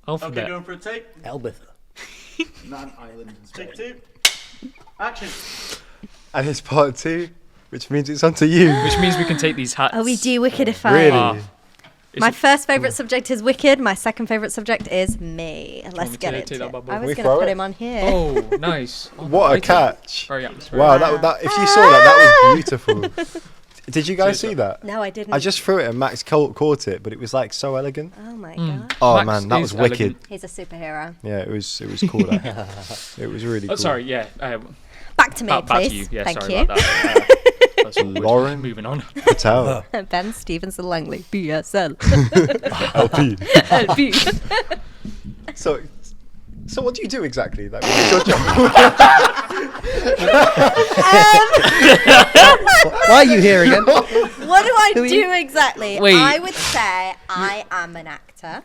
Alphabet. Okay, going for a take. Elbitha. Not an island. Take 2. Action. And it's part 2, which means it's on to you. Which means we can take these hats. Oh, we do Wickedified. Really? My first favourite subject is Wicked. My second favourite subject is me. Let's get it. I was going to put him on here. Oh, nice. Oh, What a catch. Very atmospheric. Wow, that if you saw that was beautiful. Did you guys see that? No, I didn't. I just threw it and Max caught it, but it was like so elegant. Oh my god. Oh Max man, that was is wicked. elegant. He's a superhero. Yeah, it was cool. It was really cool. Oh, sorry, yeah. Back to me, Back please. to you. Yeah, Thank sorry you. about that. That's all. Lauren Moving on. Patel. Ben Stevenson-Langley, BSL. LP. LP. So what do you do exactly? Like, what's your job? Why are you here again? What do I do exactly? Wait. I would say I am an actor.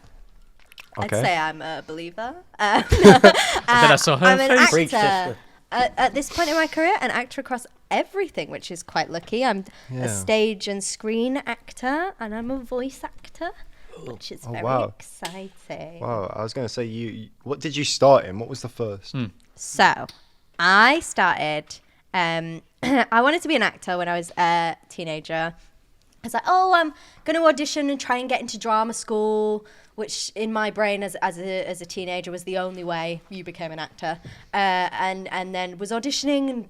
I'd Okay. say I'm a believer. I bet I saw her I'm an face. Freak actor. sister. At this point in my career, an actor across everything, which is quite lucky. I'm Yeah. a stage and screen actor, and I'm a voice actor, which is very wow. exciting. Wow, I was going to say, you. What did you start in? What was the first? So, I started. I wanted to be an actor when I was a teenager. I was like, oh, I'm going to audition and try and get into drama school, which in my brain as a teenager was the only way you became an actor. And then was auditioning and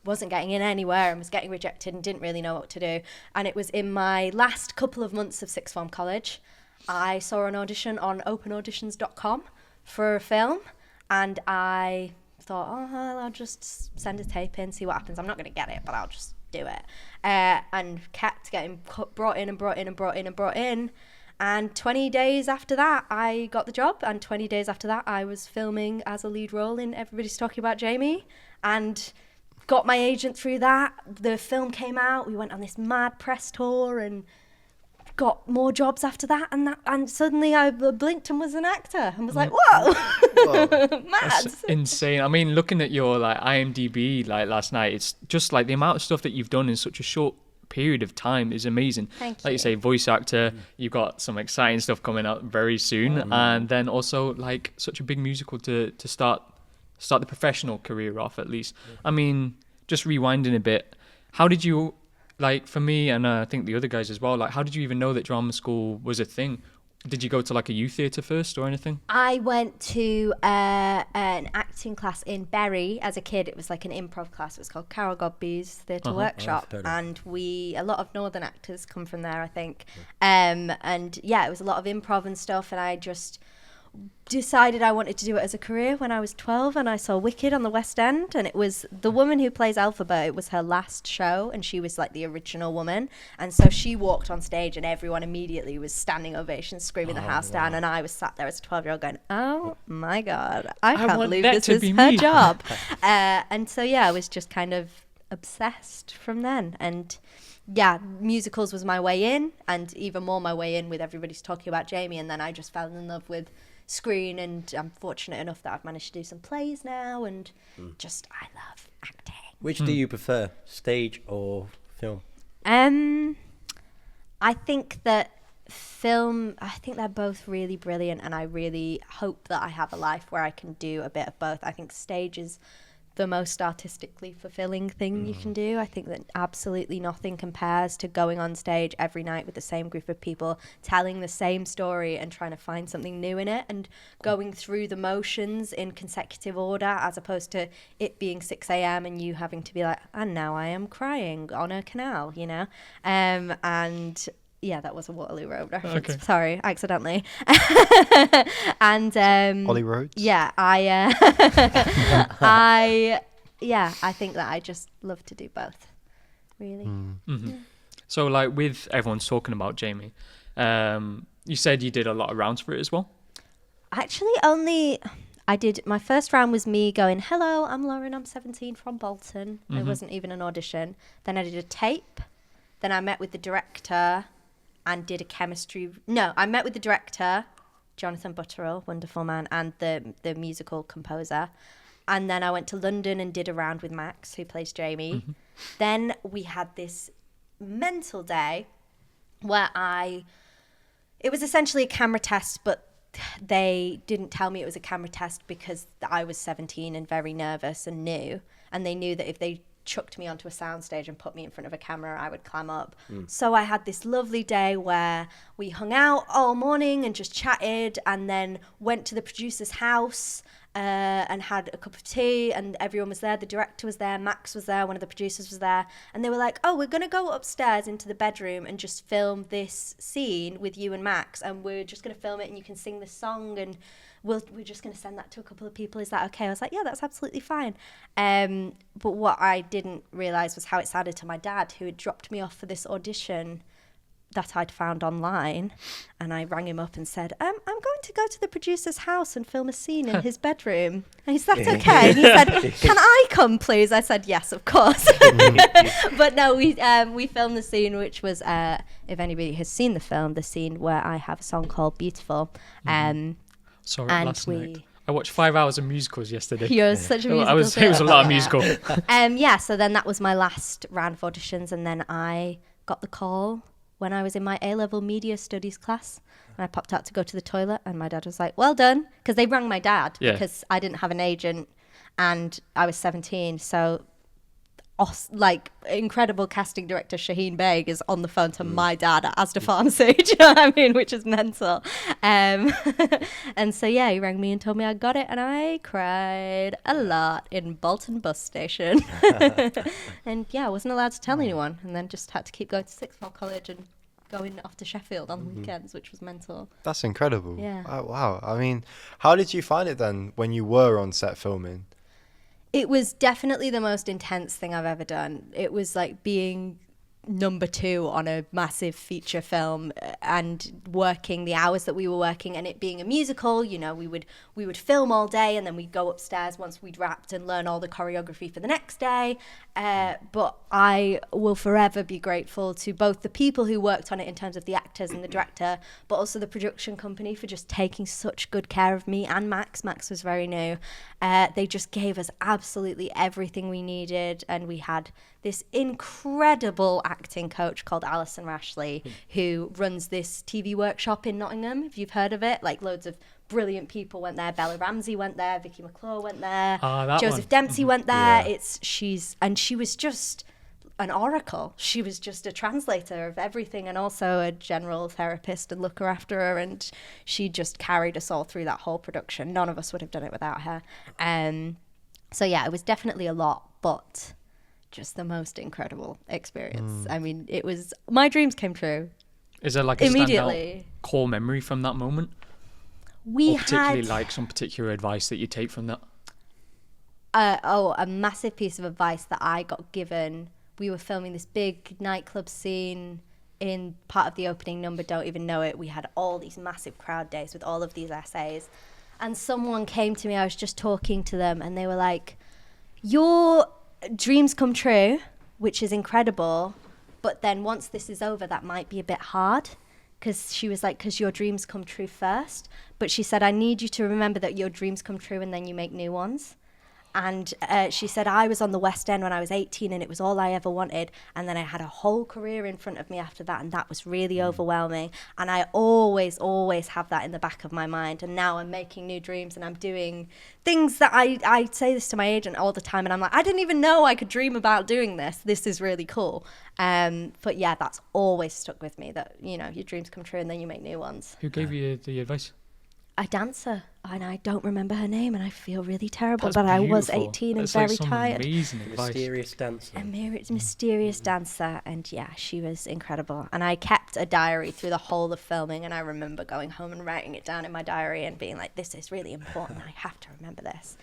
wasn't getting in anywhere and was getting rejected and didn't really know what to do. And it was in my last couple of months of sixth form college, I saw an audition on openauditions.com for a film, and I thought, oh, well, I'll just send a tape in, see what happens. I'm not going to get it, but I'll just do it. And kept getting brought in. And 20 days after that, I got the job. And 20 days after that, I was filming as a lead role in Everybody's Talking About Jamie. And got my agent through that. The film came out. We went on this mad press tour and got more jobs after that. And suddenly I blinked and was an actor. And was like, whoa, mad. That's insane. I mean, looking at your like IMDb like last night, it's just like the amount of stuff that you've done in such a short period of time is amazing. Thank like you you. say, voice actor, you've got some exciting stuff coming out very soon, and then also like such a big musical to start the professional career off at least. I mean, just rewinding a bit, how did you, like for me and I think the other guys as well, like how did you even know that drama school was a thing? Did you go to like a youth theatre first or anything? I went to an acting class in Bury as a kid. It was like an improv class. It was called Carol Godby's Theatre Workshop. And a lot of Northern actors come from there, I think. And yeah, it was a lot of improv and stuff. And I just decided I wanted to do it as a career when I was 12, and I saw Wicked on the West End, and it was the woman who plays Elphaba. It was her last show, and she was like the original woman, and so she walked on stage and everyone immediately was standing ovations, screaming the house down, and I was sat there as a 12-year-old going, oh my god, I can't want believe that this to is be her me. job. And so yeah, I was just kind of obsessed from then. And yeah, musicals was my way in, and even more my way in with Everybody's Talking About Jamie, and then I just fell in love with screen, and I'm fortunate enough that I've managed to do some plays now, and just I love acting. Which do you prefer, stage or film? I think that film, I think they're both really brilliant, and I really hope that I have a life where I can do a bit of both. I think stage is the most artistically fulfilling thing you can do. I think that absolutely nothing compares to going on stage every night with the same group of people, telling the same story and trying to find something new in it, and going through the motions in consecutive order, as opposed to it being 6 a.m. and you having to be like, and now I am crying on a canal, you know? And yeah, that was a Waterloo Road reference. Okay. Sorry, accidentally. And Ollie Rhodes? yeah, I think that I just love to do both, really. So like with everyone's talking about Jamie, you said you did a lot of rounds for it as well? Actually, my first round was me going, hello, I'm Lauren, I'm 17 from Bolton. It wasn't even an audition. Then I did a tape. Then I met with the director and did a chemistry. No, I met with the director, Jonathan Butterill, wonderful man, and the musical composer. And then I went to London and did a round with Max, who plays Jamie. Then we had this mental day where it was essentially a camera test, but they didn't tell me it was a camera test because I was 17 and very nervous and new, and they knew that if they chucked me onto a soundstage and put me in front of a camera, I would clam up. So I had this lovely day where we hung out all morning and just chatted, and then went to the producer's house and had a cup of tea, and everyone was there. The director was there, Max was there, one of the producers was there, and they were like, oh, we're going to go upstairs into the bedroom and just film this scene with you and Max, and we're just going to film it and you can sing this song, and we're just going to send that to a couple of people. Is that okay? I was like, yeah, that's absolutely fine. But what I didn't realise was how it sounded to my dad, who had dropped me off for this audition that I'd found online. And I rang him up and said, I'm going to go to the producer's house and film a scene in his bedroom. And he said, that's okay. And he said, can I come, please? I said, yes, of course. But no, we filmed the scene, which was, if anybody has seen the film, the scene where I have a song called Beautiful. Saw it last night. I watched 5 hours of musicals yesterday. You're such a musical. It was a lot of musical. So then that was my last round of auditions, and then I got the call when I was in my A-level media studies class, and I popped out to go to the toilet, and my dad was like, well done, because they rang my dad because I didn't have an agent and I was 17. So incredible casting director Shaheen Baig is on the phone to my dad at Asda Pharmacy, do you know what I mean? Which is mental. And so, yeah, he rang me and told me I got it, and I cried a lot in Bolton bus station. And yeah, I wasn't allowed to tell anyone, and then just had to keep going to sixth form college and going off to Sheffield on the weekends, which was mental. That's incredible. Yeah. Oh, wow. I mean, how did you find it then when you were on set filming? It was definitely the most intense thing I've ever done. It was like being number 2 on a massive feature film and working the hours that we were working, and it being a musical, you know, we would film all day and then we'd go upstairs once we'd wrapped and learn all the choreography for the next day. But I will forever be grateful to both the people who worked on it in terms of the actors and the director, but also the production company for just taking such good care of me and Max. Max was very new. They just gave us absolutely everything we needed, and we had this incredible acting coach called Alison Rashley, who runs this TV workshop in Nottingham, if you've heard of it. Like, loads of brilliant people went there. Bella Ramsey went there, Vicky McClure went there, Joseph Dempsey went there. She was just an oracle. She was just a translator of everything, and also a general therapist and looker after her, and she just carried us all through that whole production. None of us would have done it without her. So yeah, it was definitely a lot, but just the most incredible experience. I mean, it was, my dreams came true. Is there like a standout core memory from that moment? We or particularly had like some particular advice that you take from that? A massive piece of advice that I got given. We were filming this big nightclub scene in part of the opening number, Don't Even Know It. We had all these massive crowd days with all of these essays, and someone came to me, I was just talking to them, and they were like, your dreams come true, which is incredible, but then once this is over, that might be a bit hard. Because she was like, because your dreams come true first. But she said, I need you to remember that your dreams come true and then you make new ones. And she said, I was on the West End when I was 18 and it was all I ever wanted. And then I had a whole career in front of me after that, and that was really overwhelming. And I always have that in the back of my mind. And now I'm making new dreams and I'm doing things that I say this to my agent all the time. And I'm like, I didn't even know I could dream about doing this. This is really cool. But yeah, that's always stuck with me, that, you know, your dreams come true and then you make new ones. Who gave you the advice? A dancer, and I don't remember her name, and I feel really terrible. That's but beautiful. I was 18 and That's very like some tired. Amazing advice. Mysterious dancer. A mysterious dancer, and yeah, she was incredible. And I kept a diary through the whole of filming, and I remember going home and writing it down in my diary and being like, "This is really important. I have to remember this."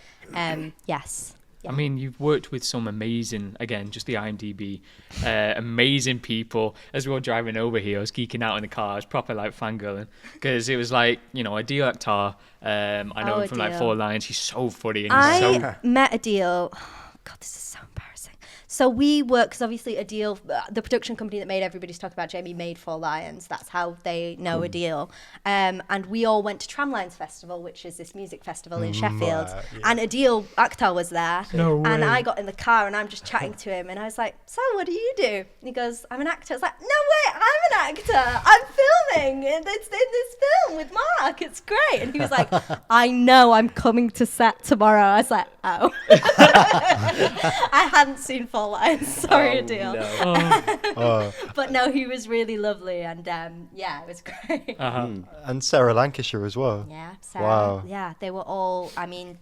Yes. Yeah. I mean, you've worked with some amazing, again, just the IMDb, amazing people. As we were driving over here, I was geeking out in the car. I was proper like fangirling, because it was like, you know, Adil Akhtar. I know him from like 4 Lines. He's so funny. And I met Adil. Oh, God, this is so embarrassing. So we work, because obviously Adele, the production company that made Everybody's Talking About Jamie, made Four Lions. That's how they know Adele. And we all went to Tramlines Festival, which is this music festival in Sheffield. Yeah. And Adele Akhtar was there. No And way. I got in the car and I'm just chatting to him. And I was like, so what do you do? And he goes, I'm an actor. I was like, no way, I'm an actor. I'm filming. It's in this film with Mark. It's great. And he was like, I know, I'm coming to set tomorrow. I was like, oh. I hadn't seen Four Lions. Sorry, Adele. Oh. But no, he was really lovely. And yeah, it was great. And Sarah Lancashire as well. Yeah, Sarah. Wow. Yeah, they were all, I mean,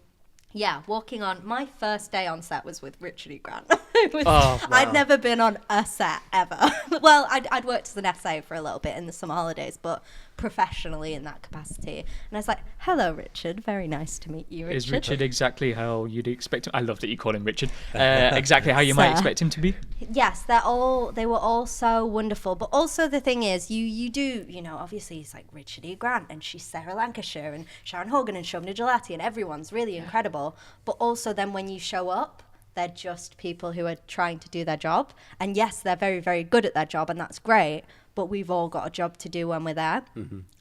yeah, walking on, my first day on set was with Richard E. Grant. I'd never been on a set ever. Well, I'd worked as an SA for a little bit in the summer holidays, but professionally in that capacity. And I was like, hello, Richard. Very nice to meet you, Richard. Is Richard exactly how you'd expect him? I love that you call him Richard. Exactly how you might expect him to be? Yes, they were all so wonderful. But also the thing is, you do, you know, obviously it's like Richard E. Grant and she's Sarah Lancashire and Sharon Horgan and Shobna Jalati and everyone's really incredible. But also then when you show up, they're just people who are trying to do their job. And yes, they're very, very good at their job and that's great. But we've all got a job to do when we're there.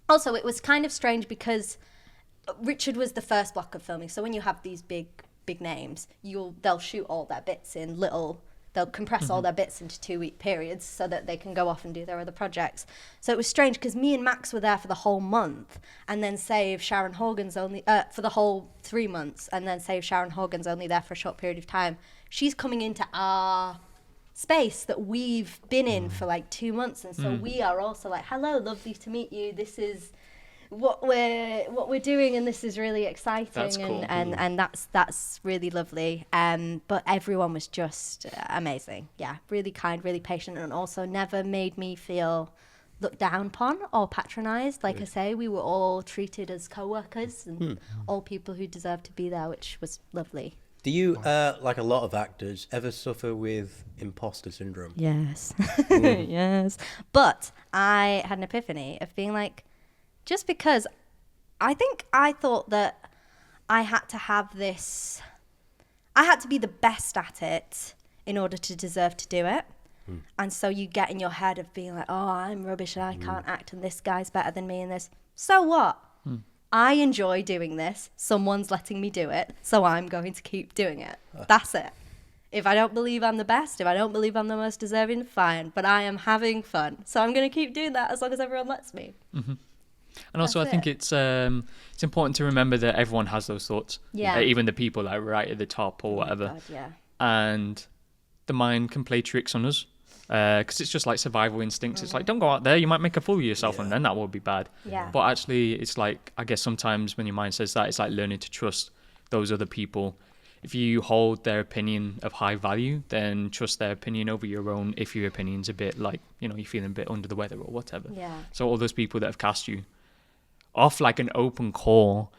Also, it was kind of strange because Richard was the first block of filming. So when you have these big names, they'll shoot all their bits in they'll compress all their bits into 2-week periods so that they can go off and do their other projects. So it was strange because me and Max were there for the whole month, and then say if Sharon Horgan's only for the whole 3 months, and then say if Sharon Horgan's only there for a short period of time, she's coming into our space that we've been in for like 2 months, and so we are also like, hello, lovely to meet you, this is what we're doing, and this is really exciting. That's cool. and that's really lovely. But everyone was just amazing. Yeah, really kind, really patient, and also never made me feel looked down upon or patronized. Like I say, we were all treated as co-workers and all people who deserved to be there, which was lovely. Do you, like a lot of actors, ever suffer with imposter syndrome? Yes. Yes. But I had an epiphany of being like, just because I thought that I had to be the best at it in order to deserve to do it. And so you get in your head of being like, oh, I'm rubbish and I can't act and this guy's better than me in this. So what? I enjoy doing this. Someone's letting me do it. So I'm going to keep doing it. That's it. If I don't believe I'm the best, if I don't believe I'm the most deserving, fine. But I am having fun. So I'm going to keep doing that as long as everyone lets me. And also, I think it's important to remember that everyone has those thoughts. Yeah. Even the people like right at the top or whatever. God, yeah. And the mind can play tricks on us. Because it's just like survival instincts. It's like, don't go out there, you might make a fool of yourself, and then that will be bad. Yeah. But actually, it's like, I guess sometimes when your mind says that, it's like learning to trust those other people. If you hold their opinion of high value, then trust their opinion over your own if your opinion's a bit like, you know, you're feeling a bit under the weather or whatever. Yeah. So all those people that have cast you off like an open call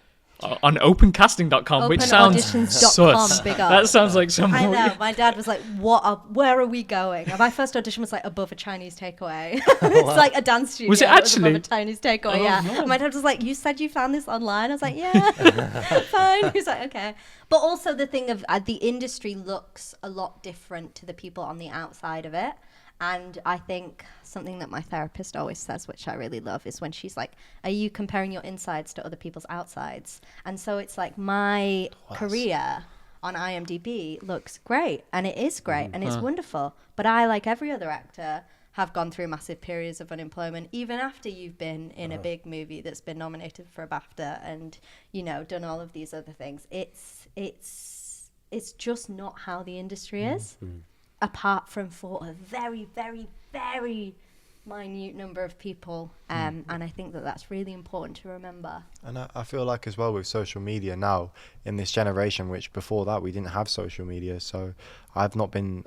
on opencasting.com, which sounds sus. That sounds like some. I know. My dad was like, where are we going? And my first audition was like above a Chinese takeaway. It's like a dance studio. Was it actually? Above a Chinese takeaway, Oh, yeah. no. And my dad was like, you said you found this online? I was like, yeah, fine. He was like, okay. But also the thing of the industry looks a lot different to the people on the outside of it. And I think something that my therapist always says, which I really love, is when she's like, are you comparing your insides to other people's outsides? And so it's like my career on IMDb looks great, and it is great, and it's wonderful. But I, like every other actor, have gone through massive periods of unemployment, even after you've been in a big movie that's been nominated for a BAFTA and, you know, done all of these other things. It's just not how the industry is. Apart from for a very, very, very minute number of people. And I think that that's really important to remember. And I feel like as well with social media now in this generation, which before that we didn't have social media. So I've not been,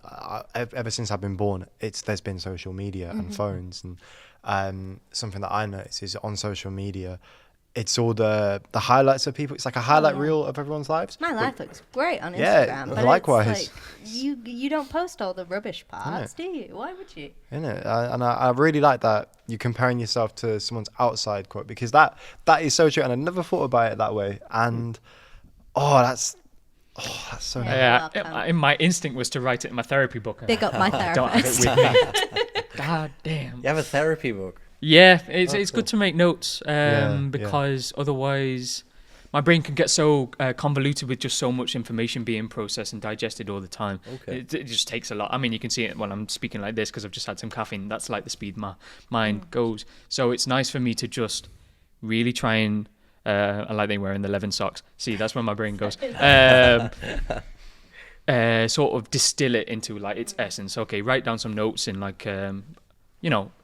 ever since I've been born, there's been social media and phones. And something that I notice is on social media, it's all the highlights of people. It's like a highlight reel of everyone's lives. My life looks great on Yeah, Instagram. But likewise. It's like, you don't post all the rubbish parts, do you? Why would you? Innit? And I really like that you're comparing yourself to someone's outside quote, because that is so true. And I never thought about it that way. And Oh, that's so Yeah. nice. Welcome. My instinct was to write it in my therapy book. Big up my I don't have therapist. it with me. God damn. You have a therapy book. Yeah, it's That's good to make notes because otherwise my brain can get so convoluted with just so much information being processed and digested all the time. Okay. It just takes a lot. I mean, you can see it when I'm speaking like this because I've just had some caffeine. That's like the speed my mind goes. So it's nice for me to just really try and, I like they wearing the 11 socks. See, that's where my brain goes. Sort of distill it into like its essence. Okay, write down some notes in like,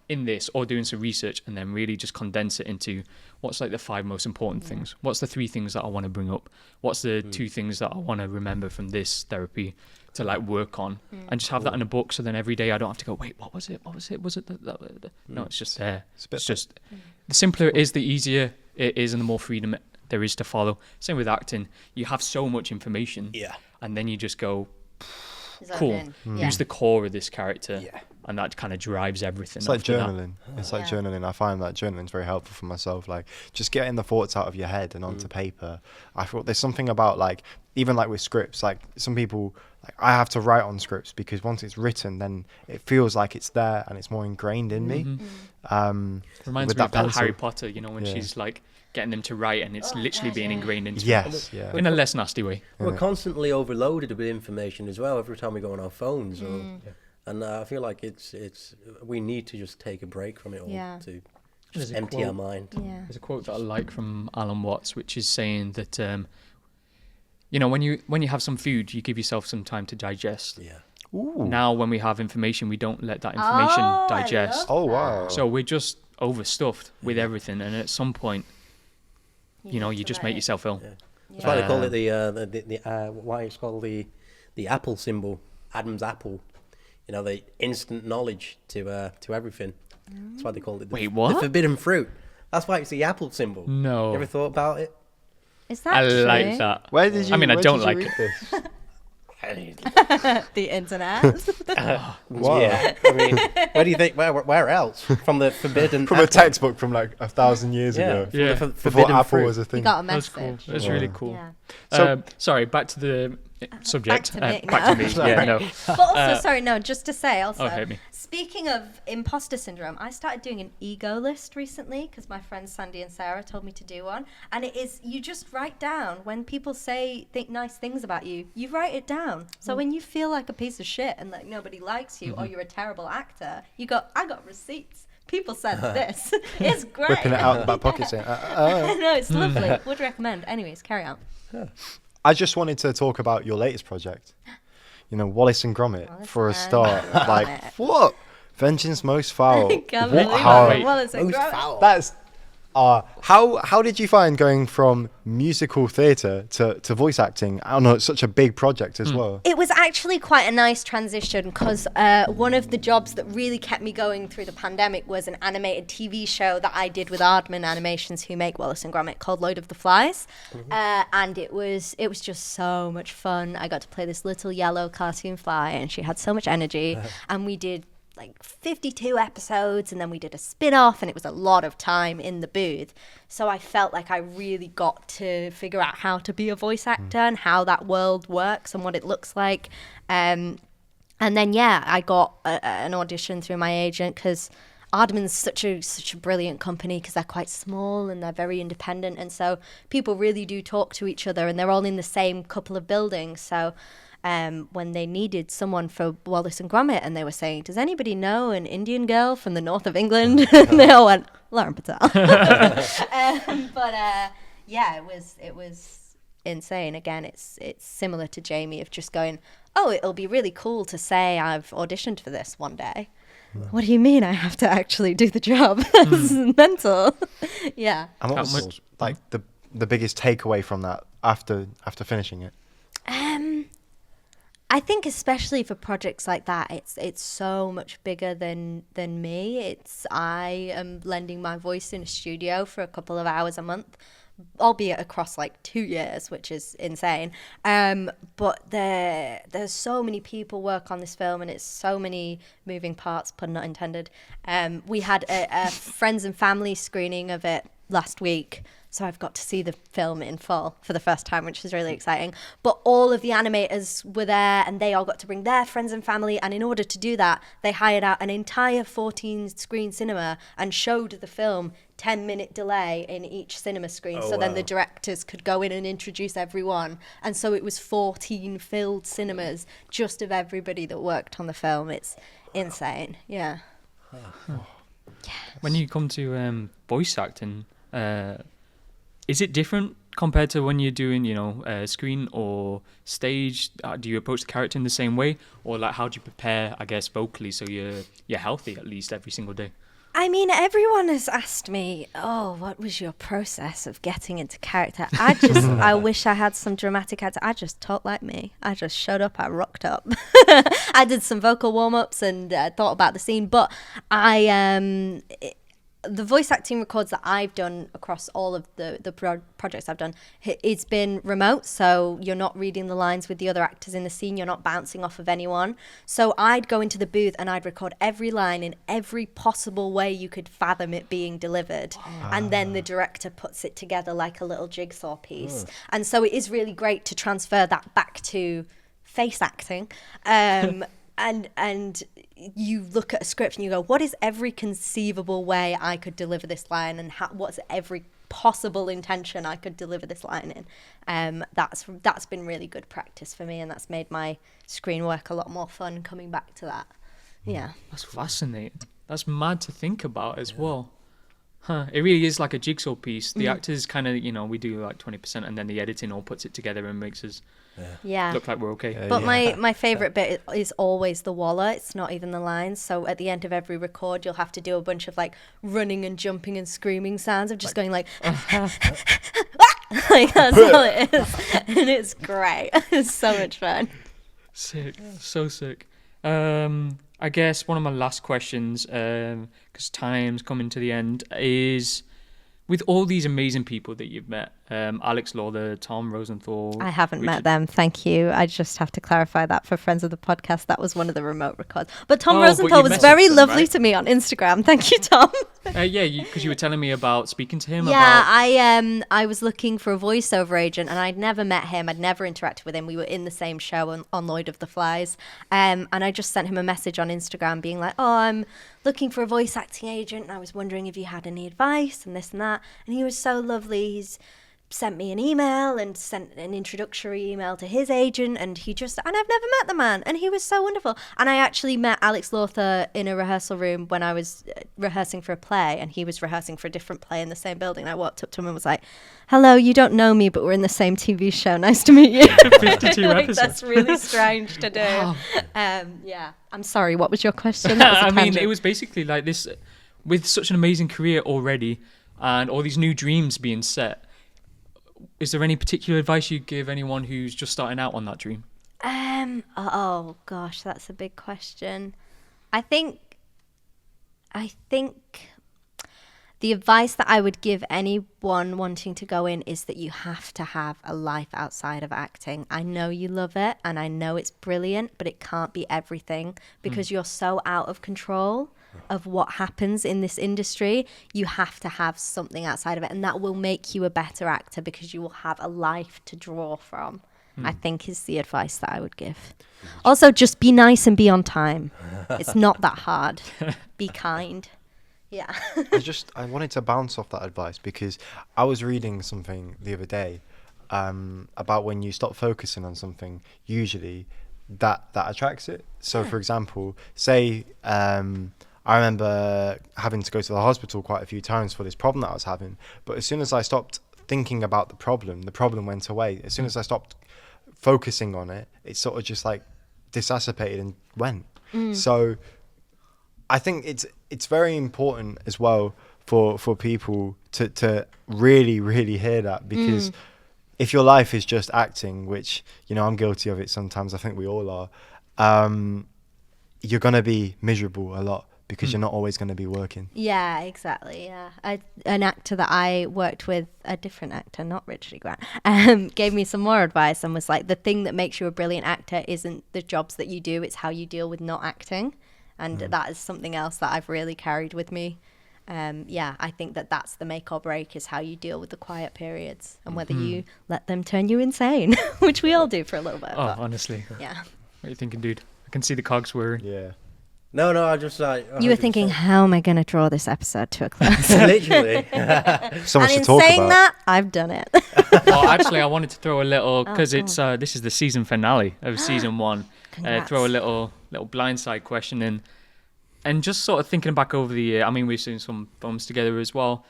in this or doing some research and then really just condense it into what's like the 5 most important things. What's the 3 things that I want to bring up? What's the 2 things that I want to remember from this therapy to like work on and just have that in a book. So then every day I don't have to go, wait, what was it? Was it that? No, it's just there. It's just the simpler it is, the easier it is and the more freedom there is to follow. Same with acting. You have so much information and then you just go, cool. Who's the core of this character? Yeah. And that kind of drives everything. It's like after that. journaling. It's like journaling. I find that journaling is very helpful for myself. Like just getting the thoughts out of your head and onto paper. I thought there's something about like, even like with scripts, like some people, like I have to write on scripts because once it's written, then it feels like it's there and it's more ingrained in me. Reminds me of that Harry Potter, when she's like getting them to write and it's literally being ingrained into them. In a less nasty way. We're constantly overloaded with information as well every time we go on our phones. And I feel like we need to just take a break from it all to just empty our mind. Yeah. There's a quote that I like from Alan Watts, which is saying that, when you have some food, you give yourself some time to digest. Yeah. Ooh. Now, when we have information, we don't let that information digest. Oh, wow. So we're just overstuffed with everything, and at some point, you just make yourself ill. Yeah. That's why they call it the why it's called the apple symbol, Adam's apple. The instant knowledge to everything. That's why they call it the forbidden fruit. That's why it's the apple symbol. No. You ever thought about it? Is that I true? like that. Where did you? I mean, I where don't did you like read it. this? The internet. Wow. Yeah. I mean, where do you think? Where else? From the forbidden. From a textbook from like 1,000 years ago. From the Yeah. forbidden Before Apple fruit. was a You thing. got a That's message. cool. That's really cool. Yeah. So- Sorry, back to the subject. Back to me Back to now. me. Yeah, no. But also, sorry, no, just to say also, hit me. speaking of imposter syndrome, I started doing an ego list recently because my friends Sandy and Sarah told me to do one. And it is, you just write down when people think nice things about you, you write it down. So when you feel like a piece of shit and like nobody likes you or you're a terrible actor, you go, I got receipts. People said this. It's great. Whipping it out of the back pocket saying, No, it's lovely. Would recommend. Anyways, carry on. I just wanted to talk about your latest project. Wallace and Gromit, Wallace for a and start. Gromit. Like, what? Vengeance Most Fowl. Can't What- believe how- that. Wallace and Most Gromit. foul. That's how did you find going from musical theatre to voice acting? I don't know, it's such a big project as well. It was actually quite a nice transition because one of the jobs that really kept me going through the pandemic was an animated TV show that I did with Aardman Animations, who make Wallace and Gromit, called Lord of the Flies. And it was just so much fun. I got to play this little yellow cartoon fly and she had so much energy. And we did like 52 episodes and then we did a spin-off and it was a lot of time in the booth. So I felt like I really got to figure out how to be a voice actor and how that world works and what it looks like. And then, I got an audition through my agent because Aardman's such a brilliant company because they're quite small and they're very independent. And so people really do talk to each other and they're all in the same couple of buildings. So when they needed someone for Wallace and Gromit and they were saying, does anybody know an Indian girl from the north of England? And they all went, Lauren Patel. It was insane. Again, it's similar to Jamie of just going, oh, it'll be really cool to say I've auditioned for this one day. What do you mean I have to actually do the job? This is mental. Yeah. And what was like the biggest takeaway from that after finishing it? I think especially for projects like that, it's so much bigger than me. I am lending my voice in a studio for a couple of hours a month, albeit across like 2 years, which is insane. But there's so many people work on this film and it's so many moving parts, pun not intended. We had a friends and family screening of it last week. So I've got to see the film in full for the first time, which is really exciting. But all of the animators were there and they all got to bring their friends and family. And in order to do that, they hired out an entire 14-screen cinema and showed the film 10-minute delay in each cinema screen. So then the directors could go in and introduce everyone. And so it was 14 filled cinemas just of everybody that worked on the film. It's insane. Yeah. When you come to voice acting, is it different compared to when you're doing, screen or stage? Do you approach the character in the same way, or like how do you prepare, I guess, vocally so you're healthy at least every single day? I mean, everyone has asked me, what was your process of getting into character? I wish I had some dramatic actor. I just talked like me. I just showed up, I rocked up. I did some vocal warm-ups and thought about the scene, but the voice acting records that I've done across all of the projects I've done, it's been remote, so you're not reading the lines with the other actors in the scene, you're not bouncing off of anyone. So I'd go into the booth and I'd record every line in every possible way you could fathom it being delivered. And then the director puts it together like a little jigsaw piece. And so it is really great to transfer that back to face acting. And you look at a script and you go, what is every conceivable way I could deliver this line, and what's every possible intention I could deliver this line in? That's been really good practice for me, and that's made my screen work a lot more fun coming back to that. Yeah. That's fascinating. That's mad to think about as well. Huh. It really is like a jigsaw piece. The actors kind of, we do like 20%, and then the editing all puts it together and makes us look like we're okay. But my favourite bit is always the walla. It's not even the lines. So at the end of every record, you'll have to do a bunch of like running and jumping and screaming sounds of just going like, like that's all it is. And it's great. It's so much fun. Sick. So sick. I guess one of my last questions, because time's coming to the end, is with all these amazing people that you've met, Alex Lawler, Tom Rosenthal. I haven't met them, thank you. I just have to clarify that for friends of the podcast. That was one of the remote records. But Tom Rosenthal was very lovely to me on Instagram. Thank you, Tom. Because you were telling me about speaking to him. I was looking for a voiceover agent, and I'd never met him. I'd never interacted with him. We were in the same show on Lloyd of the Flies. And I just sent him a message on Instagram being like, I'm looking for a voice acting agent, and I was wondering if you had any advice and this and that. And he was so lovely. He's sent me an email and sent an introductory email to his agent, and I've never met the man, and he was so wonderful. And I actually met Alex Lawther in a rehearsal room when I was rehearsing for a play, and he was rehearsing for a different play in the same building. I walked up to him and was like, hello, you don't know me, but we're in the same TV show. Nice to meet you. 52 episodes. That's really strange to do. Wow. I'm sorry, what was your question? I mean, it was basically like this, with such an amazing career already and all these new dreams being set, is there any particular advice you'd give anyone who's just starting out on that dream? Oh gosh, that's a big question. I think the advice that I would give anyone wanting to go in is that you have to have a life outside of acting. I know you love it and I know it's brilliant, but it can't be everything because you're so out of control of what happens in this industry. You have to have something outside of it, and that will make you a better actor because you will have a life to draw from. I think is the advice that I would give. Also, just be nice and be on time. It's not that hard. Be kind. Yeah. I wanted to bounce off that advice because I was reading something the other day about when you stop focusing on something, usually that attracts it. So for example, say I remember having to go to the hospital quite a few times for this problem that I was having. But as soon as I stopped thinking about the problem went away. As soon as I stopped focusing on it, it sort of just like dissipated and went. So I think it's very important as well for people to really, really hear that, because if your life is just acting, which, I'm guilty of it sometimes, I think we all are, you're going to be miserable a lot. Because you're not always going to be working. Yeah, exactly. Yeah, an actor that I worked with, a different actor, not Richard Grant, gave me some more advice and was like, the thing that makes you a brilliant actor isn't the jobs that you do, it's how you deal with not acting. And that is something else that I've really carried with me. I think that's the make or break, is how you deal with the quiet periods and whether you let them turn you insane, which we all do for a little bit. Oh, honestly. Yeah. What are you thinking, dude? I can see the cogs whirring. Yeah. No, I just like. You were thinking, how am I going to draw this episode to a close? Literally. So much And in to talk saying about. that, I've done it. Well, actually, I wanted to throw a little, because Oh, it's this is the season finale of season 1. Congrats. Throw a little blindside question in, and just sort of thinking back over the year. I mean, we've seen some films together as well.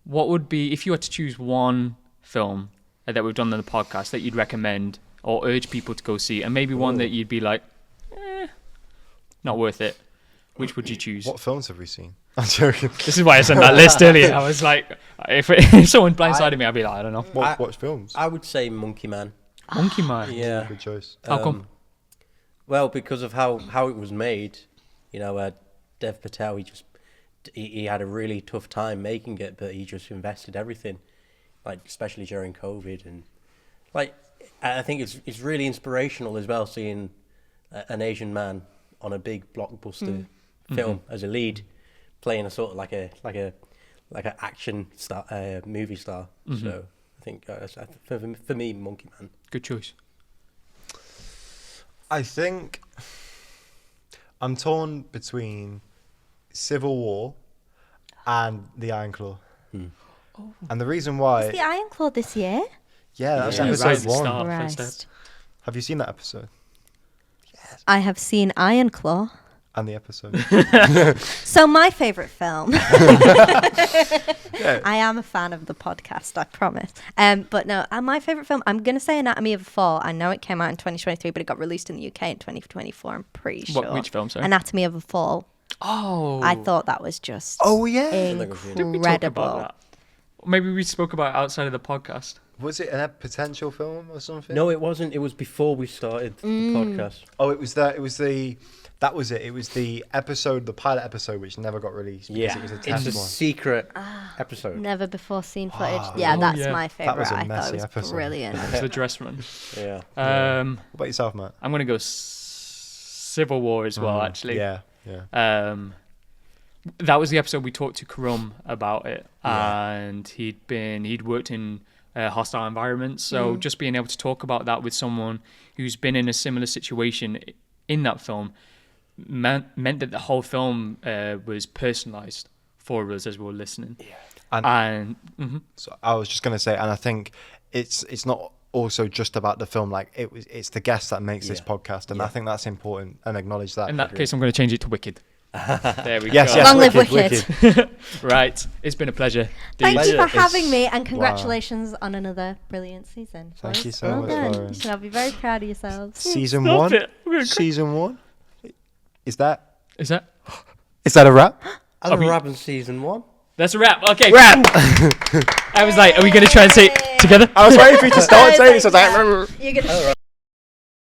What would be, if you had to choose one film that we've done on the podcast that you'd recommend or urge people to go see, and maybe one that you'd be like, not worth it? Which would you choose? What films have we seen? I'm joking. This is why I sent that list earlier. I was like, if someone blindsided me, I'd be like, I don't know. What films? I would say Monkey Man. Monkey Man. Yeah. Good choice. How come? Well, because of how it was made, Dev Patel, he had a really tough time making it, but he just invested everything, like especially during COVID, and like I think it's really inspirational as well, seeing an Asian man on a big blockbuster film as a lead, playing a sort of like an action star, movie star. So I think for me, Monkey Man. Good choice. I think I'm torn between Civil War and The Iron Claw. And the reason why... Is the Iron Claw this year? Yeah, that's Yeah, episode right at the 1. start. Christ. Have you seen that episode? I have seen Iron Claw. And the episode? So my favourite film. I am a fan of the podcast, I promise. But no, my favourite film, I'm going to say Anatomy of a Fall. I know it came out in 2023, but it got released in the UK in 2024, I'm pretty sure. Which film, sorry? Anatomy of a Fall. Oh. I thought that was just Oh, yeah. Did we talk incredible. about that? Maybe we spoke about it outside of the podcast. Was it a potential film or something? No, it wasn't. It was before we started the podcast. Oh, it was that. It was the. That was it. It was the episode, the pilot episode, which never got released. Because it was a It's test a one. secret episode. Never before seen footage. Yeah, that's yeah. my That favourite. was a I thought messy it was episode. brilliant. It's the dress run. Yeah. What about yourself, Matt? I'm going to go Civil War as well, actually. Yeah. That was the episode we talked to Karum about it, and he'd worked in hostile environments, so just being able to talk about that with someone who's been in a similar situation in that film meant that the whole film was personalized for us as we were listening. And So I was just gonna say, and I think it's not also just about the film. Like it's the guest that makes this podcast, and I think that's important and acknowledge that. in that case, I'm going to change it to Wicked. There we Yes, go. yes. Long live Wicked. Right, it's been a pleasure. Thank you Pleasure. for having me, and congratulations on another brilliant season. Thank you so Well much, done. Lauren. You should all be very proud of yourselves. Season Stop 1. it. I'm gonna cry. Season 1. Is that a wrap? Adam Rabin season 1. That's a wrap. Okay, wrap. I was like, are we going to try and say it together? I was waiting for you to start saying it, so I was like. You're gonna